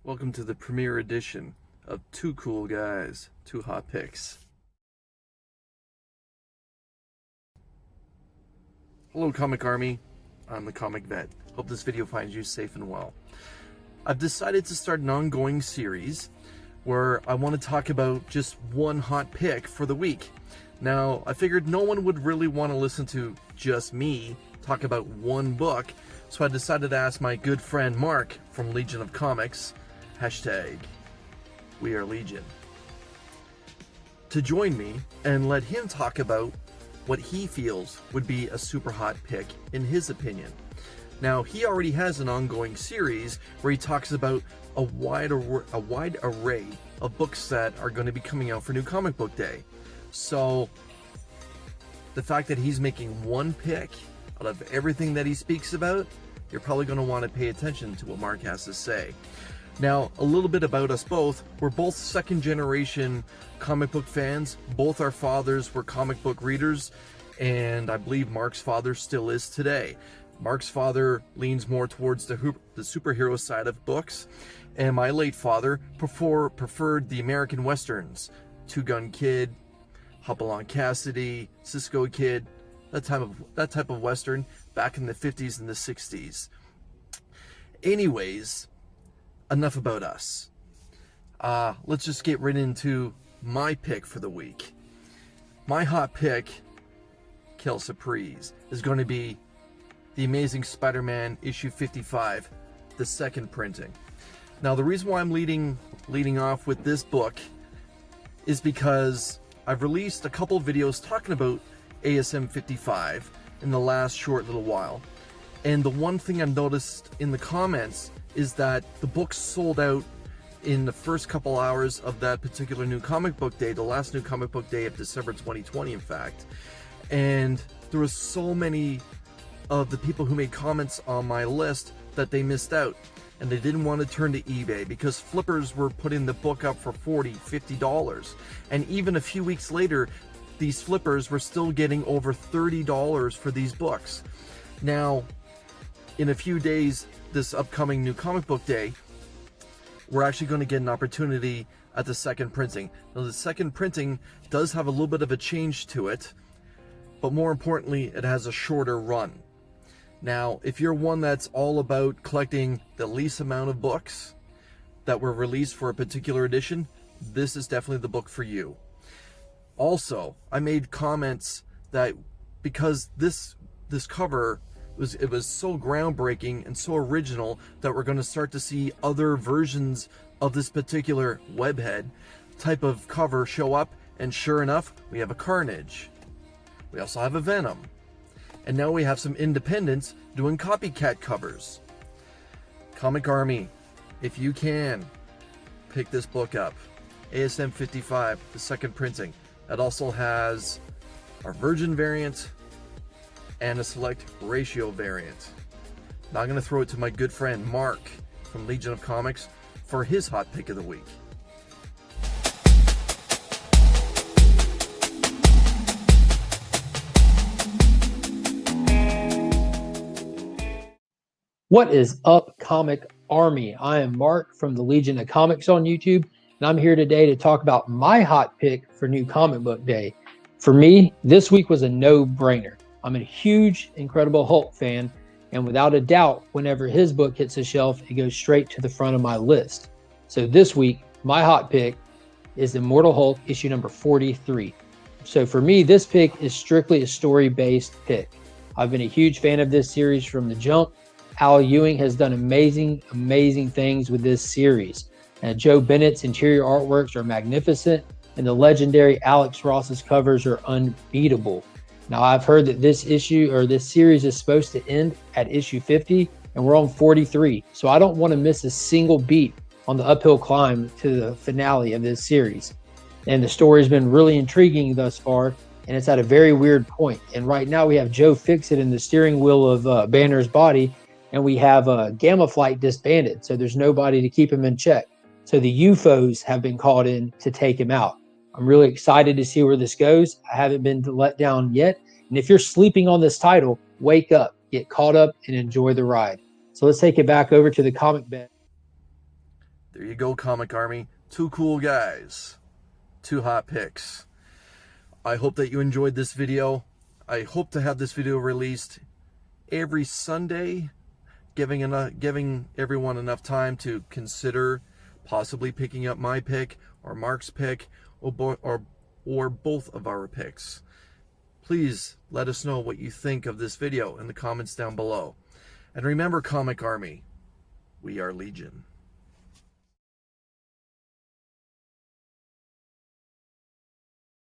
Welcome to the premiere edition of Two Cool Guys, Two Hot Picks. Hello, Comic Army. I'm the Comic Vet. Hope this video finds you safe and well. I've decided to start an ongoing series where I want to talk about just one hot pick for the week. Now, I figured no one would really want to listen to just me talk about one book, so I decided to ask my good friend Mark from Legion of Comics, #WeAreLegion, to join me and let him talk about what he feels would be a super hot pick in his opinion. Now, he already has an ongoing series where he talks about a wide array of books that are going to be coming out for New Comic Book Day. So, the fact that he's making one pick out of everything that he speaks about, you're probably going to want to pay attention to what Mark has to say. Now, a little bit about us both. We're both second generation comic book fans. Both our fathers were comic book readers, and I believe Mark's father still is today. Mark's father leans more towards the superhero side of books, and my late father preferred the American Westerns. Two Gun Kid, Hopalong Cassidy, Cisco Kid, that type of Western back in the 50s and the 60s. Anyways, enough about us. Let's just get right into my pick for the week. My hot pick, Quelle Surprise, is going to be The Amazing Spider-Man issue 55, the second printing. Now, the reason why I'm leading off with this book is because I've released a couple videos talking about ASM 55 in the last short little while. And the one thing I've noticed in the comments is that the book sold out in the first couple hours of that particular New Comic Book Day, the last New Comic Book Day of December 2020, in fact. And there was so many of the people who made comments on my list that they missed out. And they didn't want to turn to eBay because flippers were putting the book up for $40, $50. And even a few weeks later, these flippers were still getting over $30 for these books. Now, in a few days, this upcoming New Comic Book Day, we're actually going to get an opportunity at the second printing. Now, the second printing does have a little bit of a change to it, but more importantly, it has a shorter run. Now, if you're one that's all about collecting the least amount of books that were released for a particular edition, this is definitely the book for you. Also, I made comments that because this cover was so groundbreaking and so original that we're going to start to see other versions of this particular webhead type of cover show up, and sure enough, we have a Carnage. We also have a Venom. And now we have some independents doing copycat covers. Comic Army, if you can, pick this book up. ASM 55, the second printing. It also has our Virgin variant and a select ratio variant. Now I'm going to throw it to my good friend Mark from Legion of Comics for his hot pick of the week. What is up, Comic Army? I am Mark from the Legion of Comics on YouTube, and I'm here today to talk about my hot pick for New Comic Book Day. For me, this week was a no-brainer. I'm a huge Incredible Hulk fan, and without a doubt, whenever his book hits the shelf, it goes straight to the front of my list. So this week, my hot pick is Immortal Hulk issue number 43. So for me, this pick is strictly a story-based pick. I've been a huge fan of this series from the jump. Al Ewing has done amazing things with this series. Joe Bennett's interior artworks are magnificent, and the legendary Alex Ross's covers are unbeatable. Now, I've heard that this issue or this series is supposed to end at issue 50, and we're on 43. So I don't want to miss a single beat on the uphill climb to the finale of this series. And the story has been really intriguing thus far, and it's at a very weird point. And right now we have Joe Fixit in the steering wheel of Banner's body, and we have Gamma Flight disbanded, so there's nobody to keep him in check. So the UFOs have been called in to take him out. I'm really excited to see where this goes. I haven't been let down yet. And if you're sleeping on this title, wake up, get caught up, and enjoy the ride. So let's take it back over to the comic bed. There you go, Comic Army. 2 cool guys. 2 hot picks. I hope that you enjoyed this video. I hope to have this video released every Sunday, giving everyone enough time to consider possibly picking up my pick or Mark's pick or both of our picks. Please let us know what you think of this video in the comments down below. And remember, Comic Army, we are Legion.